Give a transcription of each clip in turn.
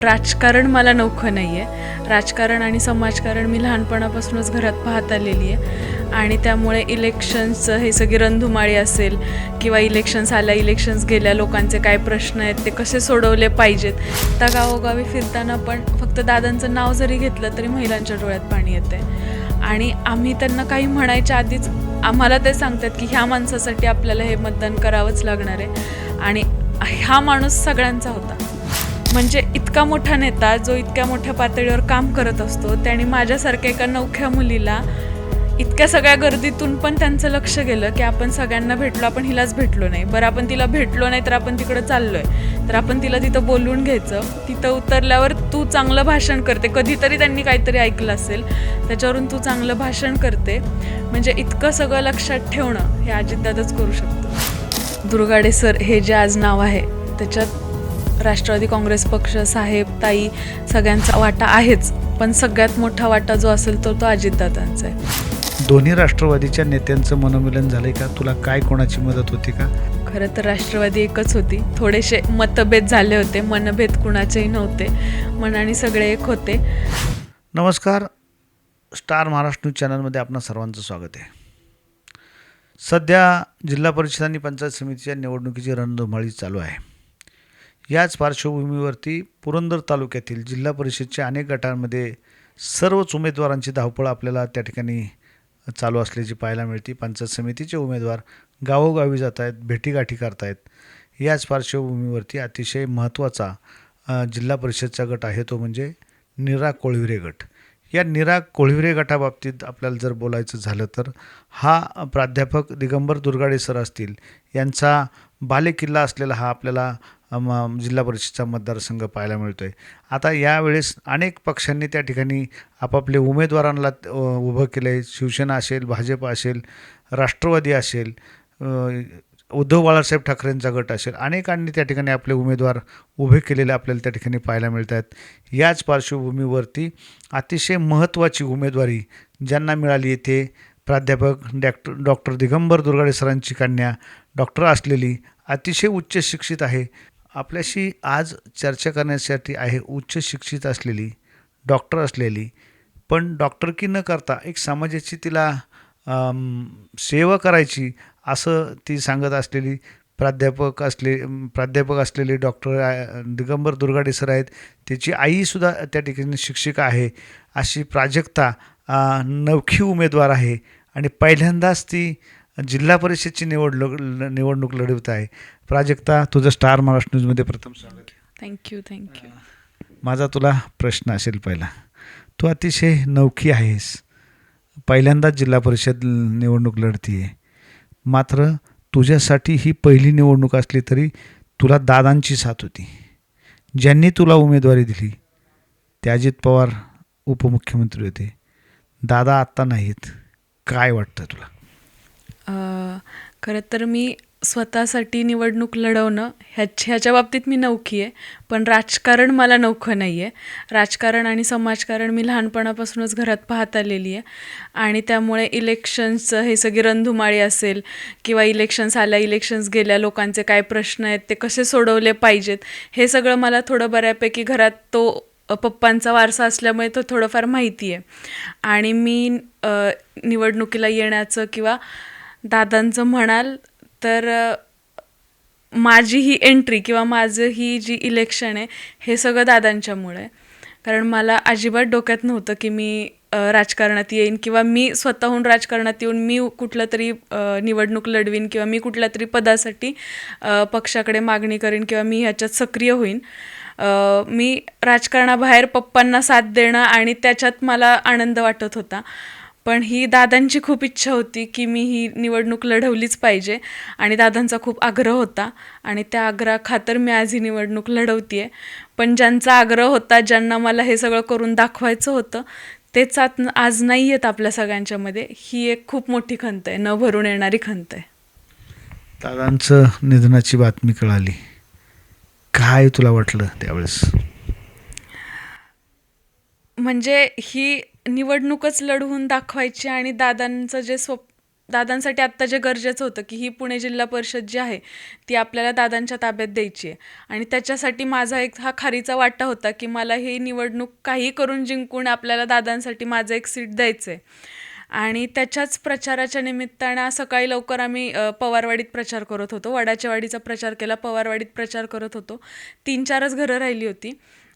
राजकारण मला नवखं नाही आहे. राजकारण आणि समाजकारण मी लहानपणापासूनच घरात पाहत आलेली आहे आणि त्यामुळे इलेक्शन्सचं हे सगळी रणधुमाळी असेल किंवा इलेक्शन्स गेल्या लोकांचे काय प्रश्न आहेत ते कसे सोडवले पाहिजेत. त्या गावोगावी फिरताना पण फक्त दादांचं नाव जरी घेतलं तरी महिलांच्या डोळ्यात पाणी येते आणि आम्ही त्यांना काही म्हणायच्या आधीच आम्हाला ते सांगतात की ह्या माणसासाठी आपल्याला हे मतदान करावंच लागणार आहे आणि हा माणूस सगळ्यांचा होता. म्हणजे इतका मोठा नेता जो इतक्या मोठ्या पातळीवर काम करत असतो त्याने माझ्यासारख्या एका नवख्या मुलीला इतक्या सगळ्या गर्दीतून पण त्यांचं लक्ष गेलं की आपण सगळ्यांना भेटलो, आपण हिलाच भेटलो नाही. बरं आपण तिला भेटलो नाही तर आपण तिकडं चाललो आहे तर आपण तिला तिथं बोलवून घ्यायचं. तिथं उतरल्यावर तू चांगलं भाषण करते, कधीतरी त्यांनी काहीतरी ऐकलं असेल त्याच्यावरून तू चांगलं भाषण करते. म्हणजे इतकं सगळं लक्षात ठेवणं हे अजितदादाच करू शकतो. दुर्गाडे सर हे जे आज नाव आहे त्याच्यात राष्ट्रवादी काँग्रेस पक्ष, साहेब, ताई सगळ्यांचा वाटा आहेच, पण सगळ्यात मोठा वाटा जो असेल तो अजितदादांचा आहे. दोन्ही राष्ट्रवादीच्या नेत्यांचं मनोमिलन झालंय का? तुला काय कोणाची मदत होती का? खरं तर राष्ट्रवादी एकच होती. थोडेसे मतभेद झाले होते, मनभेद कुणाचेही नव्हते, मनाने सगळे एक होते. नमस्कार, स्टार महाराष्ट्र न्यूज चॅनलमध्ये आपणा सर्वांचं स्वागत आहे. सध्या जिल्हा परिषद आणि पंचायत समितीच्या निवडणुकीची रणधुमाळी चालू आहे. याच पार्श्वभूमीवरती पुरंदर तालुक्यातील जिल्हा परिषदच्या अनेक गटांमध्ये सर्वच उमेदवारांची धावपळ आपल्याला त्या ठिकाणी चालू असल्याची पाहायला मिळते. पंचायत समितीचे उमेदवार गावोगावी जात आहेत, भेटीगाठी करत आहेत. याच पार्श्वभूमीवरती अतिशय महत्त्वाचा जिल्हा परिषदचा गट आहे तो म्हणजे नीरा कोळविरे गट. या नीरा कोळविरे गटाबाबतीत आपल्याला जर बोलायचं झालं तर हा प्राध्यापक दिगंबर दुर्गाडे सर असतील यांचा बालेकिल्ला असलेला हा आपल्याला जिल्हा परिषदचा मतदारसंघ पाहायला मिळतो आहे. आता यावेळेस अनेक पक्षांनी त्या ठिकाणी आपापले उमेदवारांना उभं केलं आहे. शिवसेना असेल, भाजप असेल, राष्ट्रवादी असेल, उद्धव बाळासाहेब ठाकरेंचा गट असेल, अनेकांनी त्या ठिकाणी आपले उमेदवार उभे केलेले आपल्याला त्या ठिकाणी पाहायला मिळत आहेत. याच पार्श्वभूमीवरती अतिशय महत्त्वाची उमेदवारी ज्यांना मिळाली ते प्राध्यापक डॉक्टर दिगंबर दुर्गाडे सरांची कन्या डॉक्टर असलेली अतिशय उच्च शिक्षित आहे. आपल्याशी आज चर्चा करण्यासाठी आहे उच्च शिक्षित असलेली, डॉक्टर असलेली, पण डॉक्टरकी न करता एक समाजाची तिला सेवा करायची असं ती सांगत असलेली प्राध्यापक असलेले डॉक्टर दिगंबर दुर्गाडे सर आहेत. त्याची आईसुद्धा त्या ठिकाणी शिक्षिका आहे. अशी प्राजक्ता नवखी उमेदवार आहे आणि पहिल्यांदाच ती जिल्हा परिषदची निवडणूक लढवत आहे. प्राजक्ता, तुझं स्टार महाराष्ट्र न्यूजमध्ये प्रथम स्वागत. थँक्यू. माझा तुला प्रश्न असेल पहिला, तू अतिशय नवखी आहेस, पहिल्यांदाच जिल्हा परिषद निवडणूक लढती आहे, मात्र तुझ्यासाठी ही पहिली निवडणूक असली तरी तुला दादांची साथ होती. ज्यांनी तुला उमेदवारी दिली ते अजित पवार उपमुख्यमंत्री होते. दादा आत्ता नाहीत. काय वाटतं तुला? खरं तर मी स्वतःसाठी निवडणूक लढवणं ह्याच्या बाबतीत मी नवखी आहे, पण राजकारण मला नवखं नाही आहे. राजकारण आणि समाजकारण मी लहानपणापासूनच घरात पाहत आलेली आहे आणि त्यामुळे इलेक्शन्सचं हे सगळी रणधुमाळी असेल किंवा इलेक्शन्स गेल्या लोकांचे काय प्रश्न आहेत ते कसे सोडवले पाहिजेत हे सगळं मला थोडं बऱ्यापैकी घरात तो पप्पांचा वारसा असल्यामुळे तो थोडंफार माहिती आहे. आणि मी निवडणुकीला येण्याचं किंवा दादांचं म्हणाल तर माझी ही एंट्री किंवा माझं ही जी इलेक्शन आहे हे सगळं दादांच्यामुळे आहे. कारण मला अजिबात डोक्यात नव्हतं की मी राजकारणात येईन किंवा मी स्वतःहून राजकारणात येऊन मी कुठलं तरी निवडणूक लढवीन किंवा मी कुठल्या तरी पदासाठी पक्षाकडे मागणी करीन किंवा मी ह्याच्यात सक्रिय होईन. मी राजकारणाबाहेर पप्पांना साथ देणं आणि त्याच्यात मला आनंद वाटत होता, पण ही दादांची खूप इच्छा होती की मी ही निवडणूक लढवलीच पाहिजे आणि दादांचा खूप आग्रह होता आणि त्या आग्रहाखातर मी आज ही निवडणूक लढवते आहे. पण ज्यांचा आग्रह होता, ज्यांना मला हे सगळं करून दाखवायचं होतं तेच आज नाही आहेत आपल्या सगळ्यांच्यामध्ये. ही एक खूप मोठी खंत आहे, न भरून येणारी खंत आहे. दादांचं निधनाची बातमी कळाली, काय तुला वाटलं त्यावेळेस? म्हणजे ही निवडणूकच लढवून दाखवायची आणि दादांचं जे दादांसाठी आत्ता जे गरजेचं होतं की ही पुणे जिल्हा परिषद जी आहे ती आपल्याला दादांच्या ताब्यात द्यायची आहे. आणि त्याच्यासाठी माझा एक हा खारीचा वाटा होता की मला ही निवडणूक काही करून जिंकून आपल्याला दादांसाठी माझं एक सीट द्यायचं आहे. आणि त्याच्याच प्रचाराच्या निमित्तानं सकाळी लवकर आम्ही पवारवाडीत प्रचार करत होतो. वडाच्या वाडीचा प्रचार केला, पवारवाडीत प्रचार करत होतो. 3-4च घरं राहिली होती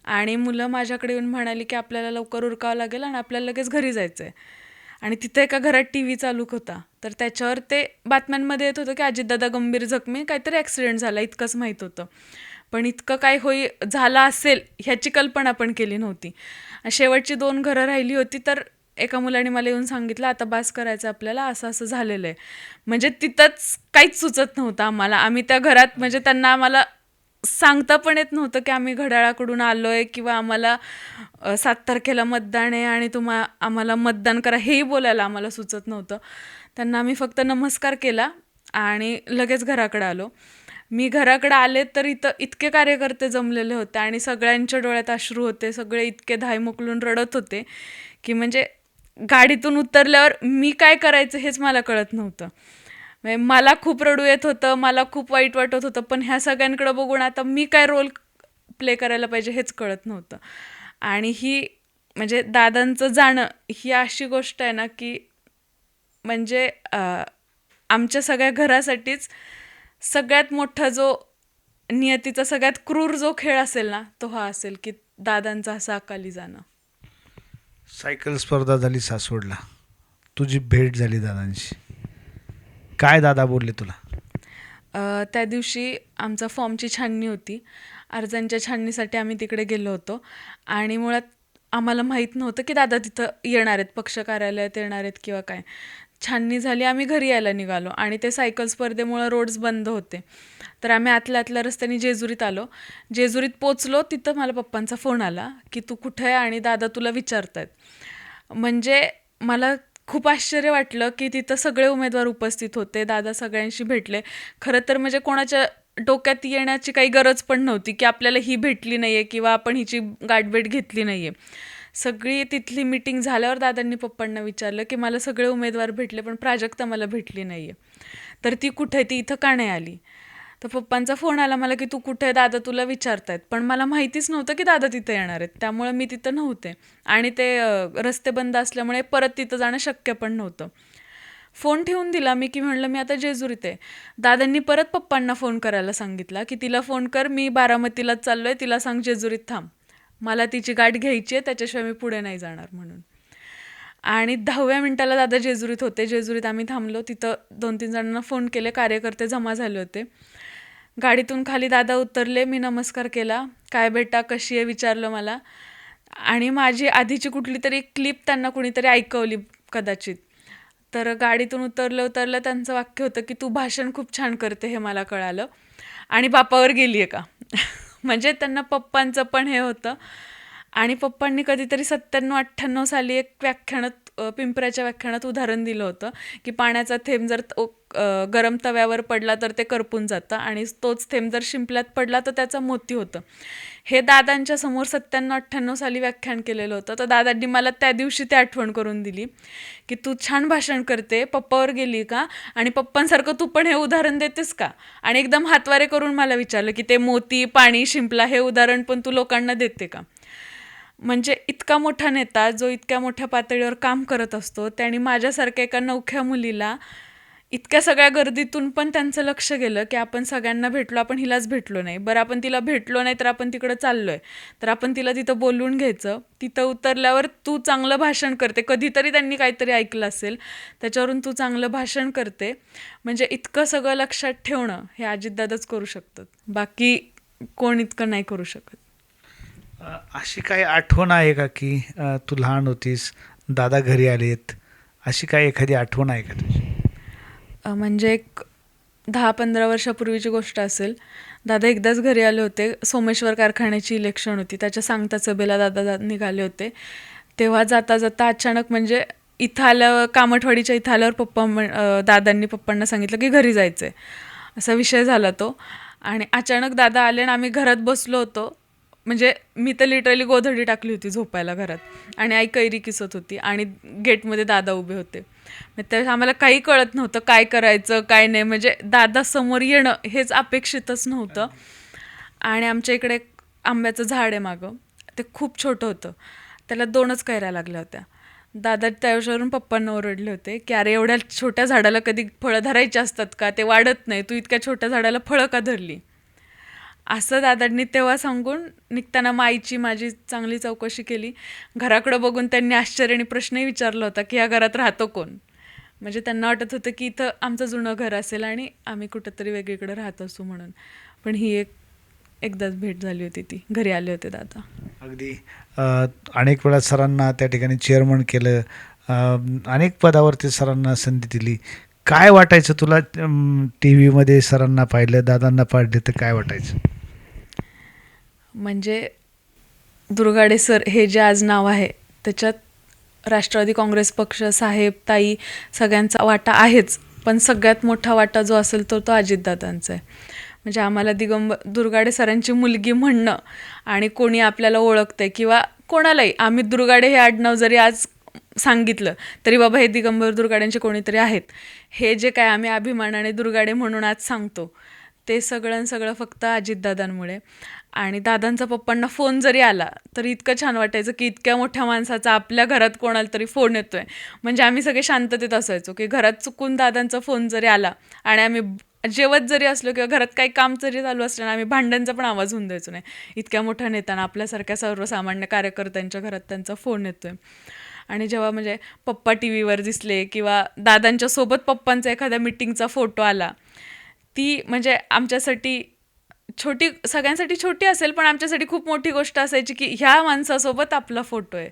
आणि मुलं माझ्याकडे येऊन म्हणाली की आपल्याला लवकर उरकावं लागेल आणि आपल्याला लगेच घरी जायचं आहे. आणि तिथे एका घरात टी व्ही चालू होता, तर त्याच्यावर ते बातम्यांमध्ये येत होतं की अजितदादा गंभीर जखमी, काहीतरी ॲक्सिडेंट झाला इतकंच माहीत होतं. पण इतकं काय झालं असेल ह्याची कल्पना पण केली नव्हती. शेवटची 2 घरं राहिली होती, तर एका मुलाने मला येऊन सांगितलं आता बास करायचं आपल्याला, असं असं झालेलं आहे. म्हणजे तिथंच काहीच सुचत नव्हतं आम्हाला. आम्ही त्या घरात म्हणजे त्यांना आम्हाला सांगता पण येत नव्हतं की आम्ही घड्याळाकडून आलो आहे किंवा आम्हाला 7 तारखेला मतदान आहे आणि आम्हाला मतदान करा हेही बोलायला आम्हाला सुचत नव्हतं. त्यांना आम्ही फक्त नमस्कार केला आणि लगेच घराकडे आलो. मी घराकडे आले तर इथं इतके कार्यकर्ते जमलेले होते आणि सगळ्यांच्या डोळ्यात अश्रू होते. सगळे इतके धायमुकलून रडत होते की म्हणजे गाडीतून उतरल्यावर मी काय करायचं हेच मला कळत नव्हतं. म्हणजे मला खूप रडू येत होतं, मला खूप वाईट वाटत होतं, पण ह्या सगळ्यांकडे बघून आता मी काय रोल प्ले करायला पाहिजे हेच कळत नव्हतं. आणि ही म्हणजे दादांचं जाणं ही अशी गोष्ट आहे ना की म्हणजे आमच्या सगळ्या घरासाठीच सगळ्यात मोठा जो नियतीचा सगळ्यात क्रूर जो खेळ असेल ना तो हा असेल की दादांचं असं अकाली जाणं. सायकल स्पर्धा झाली सासवडला, तुझी भेट झाली दादांशी, काय दादा बोलले तुला? त्या दिवशी आमचा फॉर्मची छाननी होती. अर्जांच्या छाननीसाठी आम्ही तिकडे गेलो होतो आणि मुळात आम्हाला माहीत नव्हतं की दादा तिथं येणार आहेत, पक्ष कार्यालयात येणार आहेत किंवा काय. छाननी झाली, आम्ही घरी यायला निघालो आणि ते सायकल स्पर्धेमुळं रोड्स बंद होते. तर आम्ही आतल्या रस्त्याने जेजुरीत आलो. जेजुरीत पोचलो, तिथं मला पप्पांचा फोन आला की तू कुठे आहे आणि दादा तुला विचारतायत. म्हणजे मला खूप आश्चर्य वाटलं की तिथं सगळे उमेदवार उपस्थित होते, दादा सगळ्यांशी भेटले. खरं तर म्हणजे कोणाच्या डोक्यात येण्याची काही गरज पण नव्हती की आपल्याला ही भेटली नाही आहे किंवा आपण हिची गाठभेट घेतली नाही आहे. सगळी तिथली मीटिंग झाल्यावर दादांनी पप्पांना विचारलं की मला सगळे उमेदवार भेटले पण प्राजक्ता मला भेटली नाही आहे, तर ती कुठे, ती इथं का नाही आली? तर पप्पांचा फोन आला मला की तू कुठे आहे, दादा तुला विचारतायत. पण मला माहितीच नव्हतं की दादा तिथं येणार आहेत, त्यामुळे मी तिथं नव्हते आणि ते रस्ते बंद असल्यामुळे परत तिथं जाणं शक्य पण नव्हतं. फोन ठेवून दिला मी की म्हणलं मी आता जेजुरीत आहे. दादांनी परत पप्पांना फोन करायला सांगितला की तिला फोन कर, मी बारामतीलाच चाललो आहे, तिला सांग जेजुरीत थांब, मला तिची गाठ घ्यायची आहे, त्याच्याशिवाय मी पुढे नाही जाणार म्हणून. आणि 10व्या मिनिटाला दादा जेजुरीत होते. जेजुरीत आम्ही थांबलो. तिथं 2-3 जणांना फोन केले, कार्यकर्ते जमा झाले होते. गाडीतून खाली दादा उतरले, मी नमस्कार केला. काय बेटा कशी आहे विचारलं मला आणि माझी आधीची कुठली तरी क्लिप त्यांना कुणीतरी ऐकवली कदाचित. तर गाडीतून उतरलं त्यांचं वाक्य होतं की तू भाषण खूप छान करते हे मला कळालं आणि बापावर गेली आहे का. म्हणजे त्यांना पप्पांचं पण हे होतं. आणि पप्पांनी कधीतरी 97-98 साली एक पिंपऱ्याच्या व्याख्यानात उदाहरण दिलं होतं की पाण्याचा थेंब जर गरम तव्यावर पडला तर ते करपून जातं आणि तोच थेंब जर शिंपल्यात पडला तर त्याचा मोती होतं. हे दादांच्या समोर 97-98 साली व्याख्यान केलेलं होतं. तर दादांनी मला त्या दिवशी ते आठवण करून दिली की तू छान भाषण करते, पप्पावर गेली का आणि पप्पांसारखं तू पण हे उदाहरण देतेस का. आणि एकदम हातवारे करून मला विचारलं की ते मोती, पाणी, शिंपला हे उदाहरण पण तू लोकांना देते का. म्हणजे इतका मोठा नेता जो इतक्या मोठ्या पातळीवर काम करत असतो, त्याने माझ्यासारख्या एका नवख्या मुलीला इतक्या सगळ्या गर्दीतून पण त्यांचं लक्ष गेलं की आपण सगळ्यांना भेटलो, आपण हिलाच भेटलो नाही. बरं आपण तिला भेटलो नाही तर आपण तिकडं चाललो आहे, तर आपण तिला तिथं बोलवून घ्यायचं. तिथं उतरल्यावर तू चांगलं भाषण करते, कधीतरी त्यांनी काहीतरी ऐकलं असेल त्याच्यावरून तू चांगलं भाषण करते. म्हणजे इतकं सगळं लक्षात ठेवणं हे अजितदादाच करू शकतात, बाकी कोण इतकं नाही करू शकत. अशी काही आठवण आहे का की तू लहान होतीस, दादा घरी आलेत, अशी काही एखादी आठवण आहे का तुझी? म्हणजे एक 10-15 वर्षापूर्वीची गोष्ट असेल. दादा एकदाच घरी आले होते. सोमेश्वर कारखान्याची इलेक्शन होती, त्याच्या सांगता सभेला दादा निघाले होते. तेव्हा जाता जाता अचानक म्हणजे इथं आल्यावर, कामठवाडीच्या इथं आल्यावर दादांनी पप्पांना सांगितलं की घरी जायचं आहे, असा विषय झाला तो. आणि अचानक दादा आले आणि आम्ही घरात बसलो होतो. म्हणजे मी तर लिटरली गोधडी टाकली होती झोपायला घरात आणि आई कैरी किसत होती आणि गेटमध्ये दादा उभे होते. मग त्यावेळेस आम्हाला काही कळत नव्हतं काय करायचं काय नाही, म्हणजे दादा समोर येणं हेच अपेक्षितच नव्हतं. आणि आमच्या इकडे एक आंब्याचं झाड आहे मागं, ते खूप छोटं होतं, त्याला 2च कैऱ्या लागल्या होत्या. दादा त्यावेळेसवरून पप्पांना ओरडले होते की अरे एवढ्या छोट्या झाडाला कधी फळं धरायची असतात का, ते वाढत नाही, तू इतक्या छोट्या झाडाला फळं का धरली. असं दादांनी तेव्हा सांगून निघताना माईची माझी चांगली चौकशी केली. घराकडं बघून त्यांनी आश्चर्याने प्रश्नही विचारला होता की या घरात राहतो कोण. म्हणजे त्यांना वाटत होतं की इथं आमचं जुनं घर असेल आणि आम्ही कुठंतरी वेगळीकडे राहत असू म्हणून. पण ही एकदाच भेट झाली होती, ती घरी आले होते दादा. अगदी अनेक वेळा सरांना त्या ठिकाणी चेअरमन केलं, अनेक पदावरती सरांना संधी दिली. काय वाटायचं तुला टी व्हीमध्ये सरांना पाहिलं, दादांना पाहिलं तर काय वाटायचं? म्हणजे दुर्गाडे सर हे जे आज नाव आहे त्याच्यात राष्ट्रवादी काँग्रेस पक्ष, साहेब, ताई सगळ्यांचा वाटा आहेच, पण सगळ्यात मोठा वाटा जो असेल तो अजितदादांचा आहे. म्हणजे आम्हाला दुर्गाडे सरांची मुलगी म्हणणं आणि कोणी आपल्याला ओळखतंय किंवा कोणालाही आम्ही दुर्गाडे हे आडनाव जरी आज सांगितलं तरी बाबा हे दिगंबर दुर्गाड्यांचे कोणीतरी आहेत, हे जे काय आम्ही अभिमानाने दुर्गाडे म्हणून आज सांगतो ते सगळं फक्त अजितदादांमुळे. आणि दादांचा पप्पांना फोन जरी आला तरी इतकं छान वाटायचं की इतक्या मोठ्या माणसाचा आपल्या घरात कोणाला तरी फोन येतोय. म्हणजे आम्ही सगळे शांततेत असायचो की घरात चुकून दादांचा फोन जरी आला आणि आम्ही जेवत जरी असलो किंवा घरात काही काम जरी चालू असलं ना, आम्ही भांड्यांचा पण आवाज होऊन द्यायचो नाही. इतक्या मोठ्या नेत्यांना, आपल्यासारख्या सर्वसामान्य कार्यकर्त्यांच्या घरात त्यांचा फोन येतोय. आणि जेव्हा म्हणजे पप्पा टी व्हीवर दिसले किंवा दादांच्या सोबत पप्पांचा एखाद्या मिटिंगचा फोटो आला, ती म्हणजे आमच्यासाठी छोटी, सगळ्यांसाठी छोटी असेल पण आमच्यासाठी खूप मोठी गोष्ट असायची की ह्या माणसासोबत आपला फोटो आहे.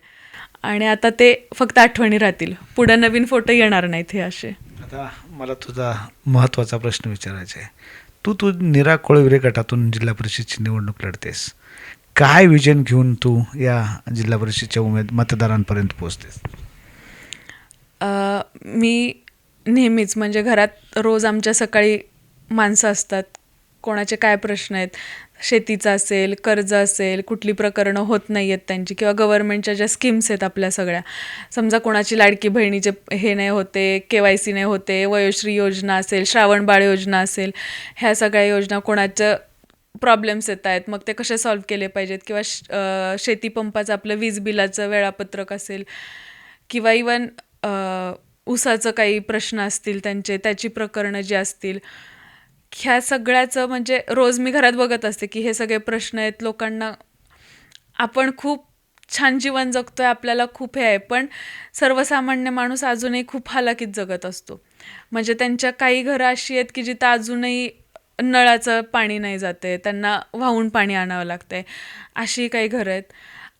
आणि आता ते फक्त आठवणी राहतील, पुढं नवीन फोटो येणार नाहीत हे असे. आता मला तुझा महत्त्वाचा प्रश्न विचारायचा आहे. तू नीरा कोळविरे गटातून जिल्हा परिषदची निवडणूक लढतेस. काय विजन घेऊन तू या जिल्हा परिषदच्या मतदारांपर्यंत पोहोचतेस? मी नेहमीच म्हणजे घरात रोज आमच्या सकाळी माणसं असतात, कोणाचे काय प्रश्न आहेत, शेतीचा असेल, कर्ज असेल, कुठली प्रकरणं होत नाही आहेत त्यांची किंवा गव्हर्नमेंटच्या ज्या स्कीम्स आहेत आपल्या सगळ्या, समजा कोणाची लाडकी बहिणीचे हे नाही होते, KYC नाही होते, वयोश्री योजना असेल, श्रावण बाळ योजना असेल, ह्या सगळ्या योजना कोणाचं प्रॉब्लेम्स येत आहेत, मग ते कसे सॉल्व्ह केले पाहिजेत किंवा शेतीपंपाचं आपलं वीज बिलाचं वेळापत्रक असेल किंवा इवन ऊसाचं काही प्रश्न असतील त्यांचे, त्याची प्रकरणं जी असतील, ह्या सगळ्याचं म्हणजे रोज मी घरात बघत असते की हे सगळे प्रश्न आहेत लोकांना. आपण खूप छान जीवन जगतोय, आपल्याला खूप हे आहे, पण सर्वसामान्य माणूस अजूनही खूप हालाकीत जगत असतो. म्हणजे त्यांच्या काही घरं अशी आहेत की जिथं अजूनही नळाचं पाणी नाही जाते, त्यांना वाहून पाणी आणावं लागतंय, अशी काही घरं आहेत.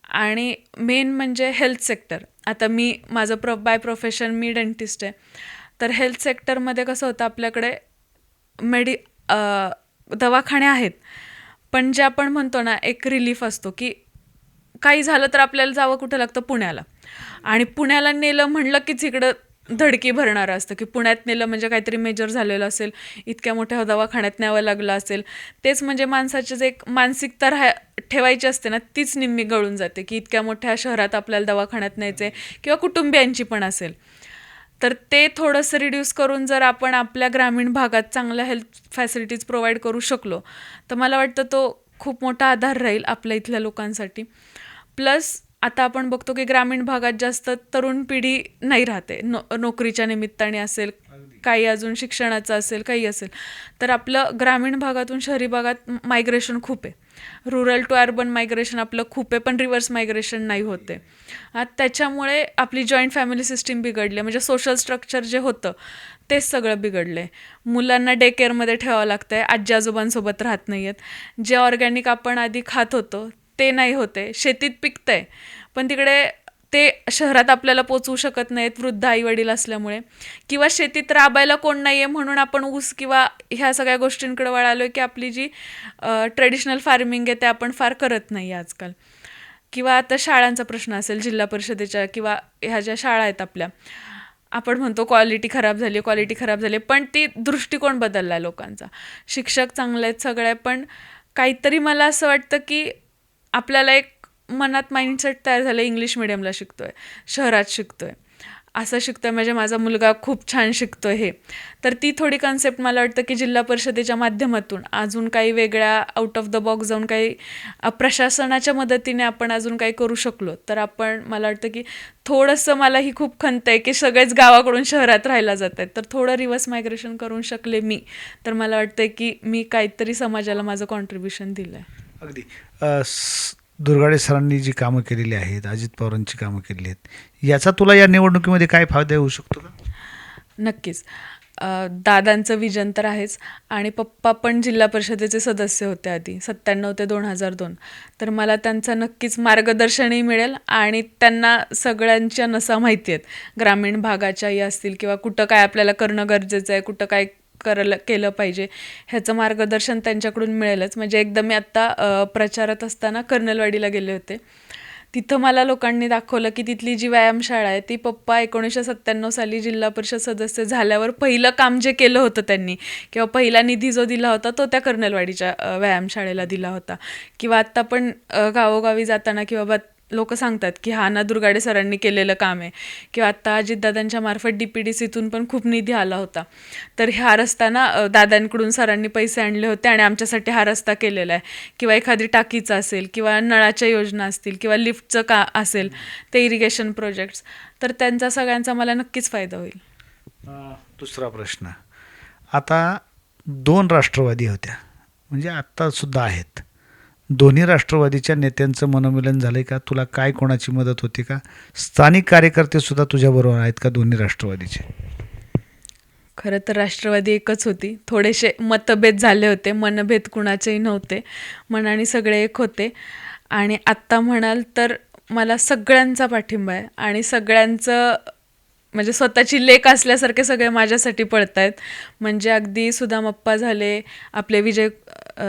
आणि मेन म्हणजे हेल्थ सेक्टर. आता माझं बाय प्रोफेशन मी डेंटिस्ट आहे, तर हेल्थ सेक्टरमध्ये कसं होतं आपल्याकडे दवाखाने आहेत, पण जे आपण म्हणतो ना एक रिलीफ असतो की काही झालं तर आपल्याला जावं कुठं लागतं, पुण्याला. आणि पुण्याला नेलं म्हणलं कीच इकडं धडकी भरणारं असतं की पुण्यात नेलं म्हणजे काहीतरी मेजर झालेलं असेल, इतक्या मोठ्या दवाखान्यात न्यावं लागलं असेल. तेच म्हणजे माणसाची जे एक मानसिकता ठेवायची असते ना, तीच निम्मी गळून जाते की इतक्या मोठ्या शहरात आपल्याला दवाखान्यात न्यायचं आहे किंवा कुटुंबियांची पण असेल. तर ते थोडंसं रिड्यूस करून जर आपण आपल्या ग्रामीण भागात चांगल्या हेल्थ फॅसिलिटीज प्रोव्हाइड करू शकलो तर मला वाटतं तो खूप मोठा आधार राहील आपल्या इथल्या लोकांसाठी. प्लस आता आपण बघतो की ग्रामीण भागात जास्त तरुण पिढी नाही राहते, नोकरीच्या निमित्ताने असेल, काही अजून शिक्षणाचं असेल, काही असेल, तर आपलं ग्रामीण भागातून शहरी भागात मायग्रेशन खूप आहे. रुरल टू अर्बन मायग्रेशन आपलं खूप आहे, पण रिव्हर्स मायग्रेशन नाही होते. त्याच्यामुळे आपली जॉईंट फॅमिली सिस्टीम बिघडली, म्हणजे सोशल स्ट्रक्चर जे होतं तेच सगळं बिघडलं आहे. मुलांना डे केअरमध्ये ठेवावं लागतं आहे, आजी आजोबांसोबत राहत नाही आहेत. जे ऑर्गॅनिक आपण आधी खात होतो ते नाही होते, शेतीत पिकतं आहे पण तिकडे ते शहरात आपल्याला पोचवू शकत नाहीत वृद्ध आईवडील असल्यामुळे, किंवा शेतीत राबायला कोण नाही आहे म्हणून आपण ऊस किंवा ह्या सगळ्या गोष्टींकडे वळालो आहे की आपली जी ट्रेडिशनल फार्मिंग आहे ते आपण फार करत नाही आजकाल. किंवा आता शाळांचा प्रश्न असेल, जिल्हा परिषदेच्या किंवा ह्या ज्या शाळा आहेत आपल्या, आपण म्हणतो क्वालिटी खराब झाली, पण ती दृष्टिकोन बदलला आहे लोकांचा. शिक्षक चांगले आहेत सगळे, पण काहीतरी मला असं वाटतं की आपल्याला एक मनात माइंडसेट तयार झालं, इंग्लिश मिडियमला शिकतोय, शहरात शिकतोय, असं शिकतोय म्हणजे माझा मुलगा खूप छान शिकतोय हे. तर ती थोडी कन्सेप्ट मला वाटतं की जिल्हा परिषदेच्या माध्यमातून अजून काही वेगळ्या आउट ऑफ द बॉक्स जाऊन काही प्रशासनाच्या मदतीने आपण अजून काही करू शकलो तर आपण, मला वाटतं की थोडंसं, मला ही खूप खंत आहे की सगळेच गावाकडून शहरात राहायला जात आहेत, तर थोडं रिव्हर्स मायग्रेशन करून शकले मी, तर मला वाटतं की मी काहीतरी समाजाला माझं कॉन्ट्रीब्युशन दिलं आहे. अगदी. दुर्गाडे सरांनी जी कामं केलेली आहेत, अजित पवारांची कामं केलेली आहेत, याचा तुला या निवडणुकीमध्ये काय फायदा होऊ शकतो का? नक्कीच. दादांचं विजन तर आहेच आणि पप्पा पण जिल्हा परिषदेचे सदस्य होते आधी 97 ते 2002. तर मला त्यांचं नक्कीच मार्गदर्शनही मिळेल आणि त्यांना सगळ्यांच्या नसा माहिती आहेत, ग्रामीण भागाच्याही असतील किंवा कुठं काय आपल्याला करणं गरजेचं आहे, कुठं काय केलं पाहिजे, ह्याचं मार्गदर्शन त्यांच्याकडून मिळेलच. म्हणजे एकदा मी आत्ता प्रचारात असताना कर्नलवाडीला गेले होते. तिथं मला लोकांनी दाखवलं की तिथली जी व्यायामशाळा आहे ती पप्पा 1997 साली जिल्हा परिषद सदस्य झाल्यावर पहिलं काम जे केलं होतं त्यांनी, किंवा पहिला निधी जो दिला होता तो त्या कर्नलवाडीच्या व्यायामशाळेला दिला होता. किंवा आत्ता पण गावोगावी जाताना की बाबा लोक सांगतात की हा ना दुर्गाडे सरांनी केलेलं काम आहे. किंवा आत्ता अजितदादांच्या मार्फत DPDCतून पण खूप निधी आला होता. तर हा रस्ता ना दादांकडून सरांनी पैसे आणले होते आणि आमच्यासाठी हा रस्ता केलेला आहे. किंवा एखादी टाकीचं असेल किंवा नळाच्या योजना असतील किंवा लिफ्टचं का असेल, ते इरिगेशन प्रोजेक्ट्स, तर त्यांचा सगळ्यांचा मला नक्कीच फायदा होईल. दुसरा प्रश्न. आता 2 राष्ट्रवादी होत्या, म्हणजे आत्तासुद्धा आहेत. दोन्ही राष्ट्रवादीच्या नेत्यांचं मनोमिलन झालं आहे का? तुला काय कोणाची मदत होती का? स्थानिक कार्यकर्तेसुद्धा तुझ्याबरोबर आहेत का दोन्ही राष्ट्रवादीचे? खरं तर राष्ट्रवादी एकच होती. थोडेसे मतभेद झाले होते, मनभेद कुणाचेही नव्हते, मनाने सगळे एक होते. आणि आत्ता म्हणाल तर मला सगळ्यांचा पाठिंबा आहे आणि सगळ्यांचं, म्हणजे स्वतःची लेक असल्यासारखे सगळे माझ्यासाठी पळत आहेत. म्हणजे अगदी सुदामप्पा झाले, आपले विजय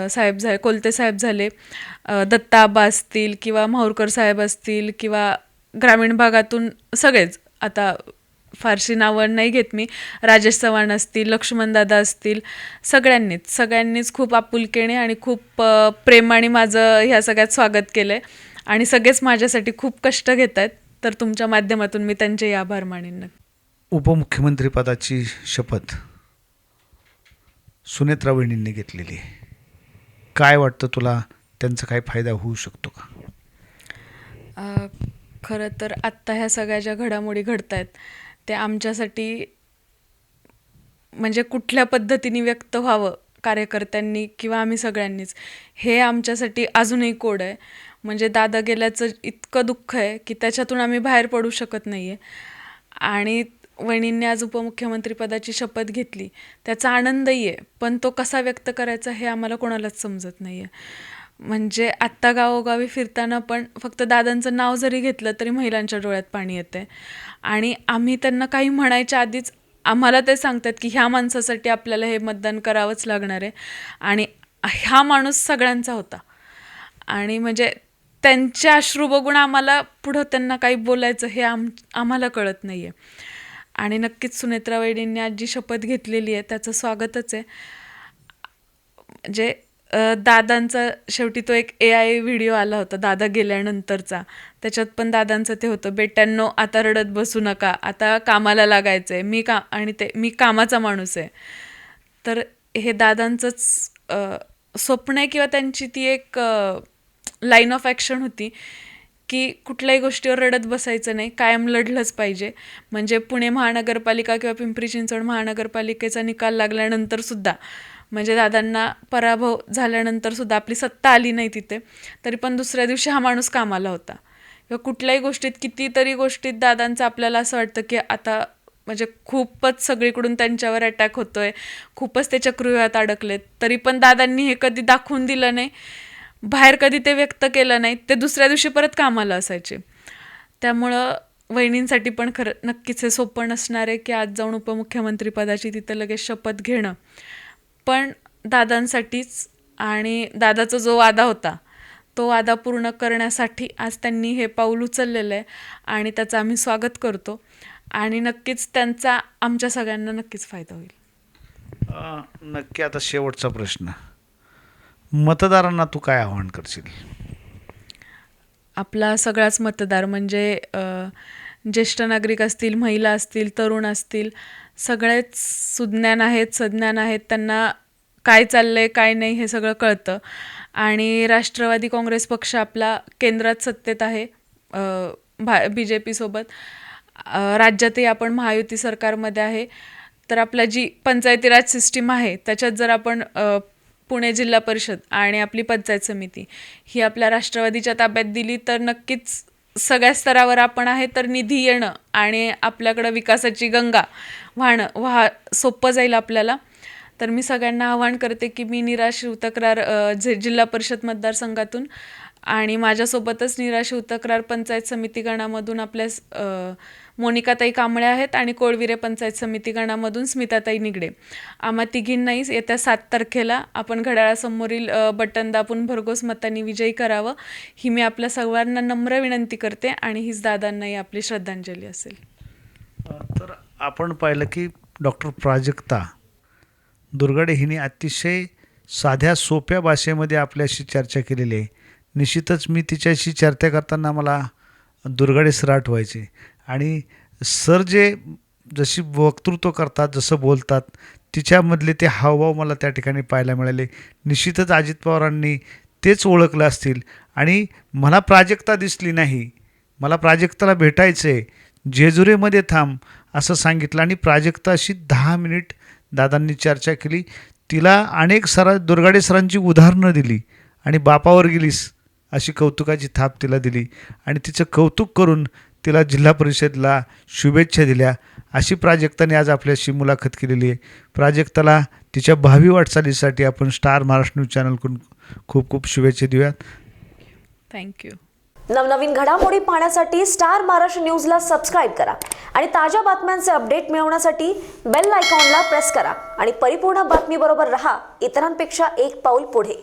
साहेब झाले, कोलते साहेब झाले, दत्ता आबा असतील किंवा माहूरकर साहेब असतील किंवा ग्रामीण भागातून सगळेच, आता फारशी नावं नाही घेत मी, राजेश चव्हाण असतील, लक्ष्मणदादा असतील, सगळ्यांनीच खूप आपुलकीने आणि खूप प्रेमाने माझं ह्या सगळ्यात स्वागत केलं आहे आणि सगळेच माझ्यासाठी खूप कष्ट घेत आहेत. तर तुमच्या माध्यमातून मी त्यांचेही आभार मानेन. उपमुख्यमंत्रीपदाची शपथ सुनेत्रा वहिनींनी घेतलेली आहे. काय वाटतं तुला, त्यांचा काय फायदा होऊ शकतो का? खरं तर आत्ता ह्या सगळ्या ज्या घडामोडी घडत आहेत ते आमच्यासाठी, म्हणजे कुठल्या पद्धतीने व्यक्त व्हावं कार्यकर्त्यांनी किंवा आम्ही सगळ्यांनीच, हे आमच्यासाठी अजूनही कोड आहे. म्हणजे दादा गेल्याचं इतकं दुःख आहे की त्याच्यातून आम्ही बाहेर पडू शकत नाही आहे. आणि वहिनींनी आज उपमुख्यमंत्रीपदाची शपथ घेतली, त्याचा आनंदही आहे, पण तो कसा व्यक्त करायचा हे आम्हाला कोणालाच समजत नाही आहे. म्हणजे आत्ता गावोगावी फिरताना पण फक्त दादांचं नाव जरी घेतलं तरी महिलांच्या डोळ्यात पाणी येते. आणि आम्ही त्यांना काही म्हणायच्या आधीच आम्हाला ते सांगतात की ह्या माणसासाठी आपल्याला हे मतदान करावंच लागणार आहे आणि हा माणूस सगळ्यांचा होता. आणि म्हणजे त्यांचे अश्रू बघून आम्हाला पुढं त्यांना काही बोलायचं हे आम्हाला कळत नाही आहे. आणि नक्कीच सुनेत्रा वहिनींनी आज जी शपथ घेतलेली आहे त्याचं स्वागतच आहे. म्हणजे दादांचा शेवटी तो एक AI व्हिडिओ आला होता दादा गेल्यानंतरचा, त्याच्यात पण दादांचं ते होतं, बेट्यांनो आता रडत बसू नका, आता कामाला लागायचं आहे, मी कामाचा माणूस आहे. तर हे दादांचंच स्वप्न आहे किंवा त्यांची ती एक लाईन ऑफ ॲक्शन होती की कुठल्याही गोष्टीवर रडत बसायचं नाही, कायम लढलंच पाहिजे. म्हणजे पुणे महानगरपालिका किंवा पिंपरी चिंचवड महानगरपालिकेचा निकाल लागल्यानंतरसुद्धा, म्हणजे दादांना पराभव झाल्यानंतरसुद्धा आपली सत्ता आली नाही तिथे, तरी पण दुसऱ्या दिवशी हा माणूस कामाला होता. किंवा कुठल्याही गोष्टीत, कितीतरी गोष्टीत दादांचं आपल्याला असं वाटतं की आता म्हणजे खूपच सगळीकडून त्यांच्यावर अटॅक होतोय, खूपच ते चक्रव्यूहात अडकलेत, तरी पण दादांनी हे कधी दाखवून दिलं नाही, बाहेर कधी ते व्यक्त केलं नाही, ते दुसऱ्या दिवशी परत कामाला असायचे. त्यामुळं वहिनींसाठी पण खरं नक्कीच हे सोपं नसणार आहे की आज जाऊन उपमुख्यमंत्रीपदाची तिथं लगेच शपथ घेणं, पण दादांसाठीच आणि दादाचा जो वादा होता तो वादा पूर्ण करण्यासाठी आज त्यांनी हे पाऊल उचललेलं आहे आणि त्याचं आम्ही स्वागत करतो आणि नक्कीच त्यांचा आमच्या सगळ्यांना नक्कीच फायदा होईल. नक्की. आता शेवटचा प्रश्न, मतदारांना तू काय आवाहन करशील? आपला सगळाच मतदार म्हणजे ज्येष्ठ नागरिक असतील, महिला असतील, तरुण असतील, सगळेच सुज्ञान आहेत, सज्ञान आहेत. त्यांना काय चाललं आहे, काय नाही हे सगळं कळतं. आणि राष्ट्रवादी काँग्रेस पक्ष आपला केंद्रात सत्तेत आहे BJP सोबत. राज्यातही आपण महायुती सरकारमध्ये आहे. तर आपला जी पंचायती राज सिस्टीम आहे त्याच्यात जर आपण पुणे जिल्हा परिषद आणि आपली पंचायत समिती ही आपल्या राष्ट्रवादीच्या ताब्यात दिली तर नक्कीच सगळ्या स्तरावर आपण आहे. तर निधी येणं आणि आपल्याकडं विकासाची गंगा वाहणं सोपं जाईल आपल्याला. तर मी सगळ्यांना आवाहन करते की मी नीरा शिवतक्रार जिल्हा परिषद मतदारसंघातून आणि माझ्यासोबतच नीरा शिवतक्रार पंचायत समिती गणामधून आपल्या मोनिकाताई कांबळे आहेत आणि कोळविरे पंचायत समिती गणामधून स्मिताताई निगडे. आम्हा तिघींनाही येत्या 7 तारखेला आपण घड्याळासमोरील बटन दाबून भरघोस मतांनी विजयी करावं ही मी आपल्या सर्वांना नम्र विनंती करते आणि हीच दादांनाही आपली श्रद्धांजली असेल. तर आपण पाहिलं की डॉक्टर प्राजक्ता दुर्गाडे हिने अतिशय साध्या सोप्या भाषेमध्ये आपल्याशी चर्चा केलेली आहे. निश्चितच मी तिच्याशी चर्चा करताना मला दुर्गाडे सर आठवायचे आणि सर जे जशी वक्तृत्व करतात, जसं बोलतात, तिच्यामधले ते हावभाव मला त्या ठिकाणी पाहायला मिळाले. निश्चितच अजित पवारांनी तेच ओळखलं असतील आणि मला प्राजक्ता दिसली नाही, मला प्राजक्ताला भेटायचं आहे, जेजुरीमध्ये थांब असं सांगितलं आणि प्राजक्ताशी 10 मिनिट दादांनी चर्चा केली. तिला अनेक दुर्गाडे सरांची उदाहरणं दिली आणि बापावर गेलीस अशी कौतुकाची थाप तिला दिली आणि तिचं कौतुक करून तिला जिल्हा परिषदला शुभेच्छा दिल्या. अशी प्राजक्ताने आज आपल्याशी मुलाखत केलेली आहे. प्राजक्ताला तिच्या भावी वाटचालीसाठी आपण स्टार महाराष्ट्र न्यूज चॅनलकडून खूप खूप शुभेच्छा देऊयात. थँक्यू. नवनवीन घडामोडी पाहण्यासाठी स्टार महाराष्ट्र न्यूजला सबस्क्राईब करा आणि ताज्या बातम्यांचे अपडेट मिळवण्यासाठी बेल आयकॉनला प्रेस करा आणि परिपूर्ण बातमीबरोबर रहा, इतरांपेक्षा एक पाऊल पुढे.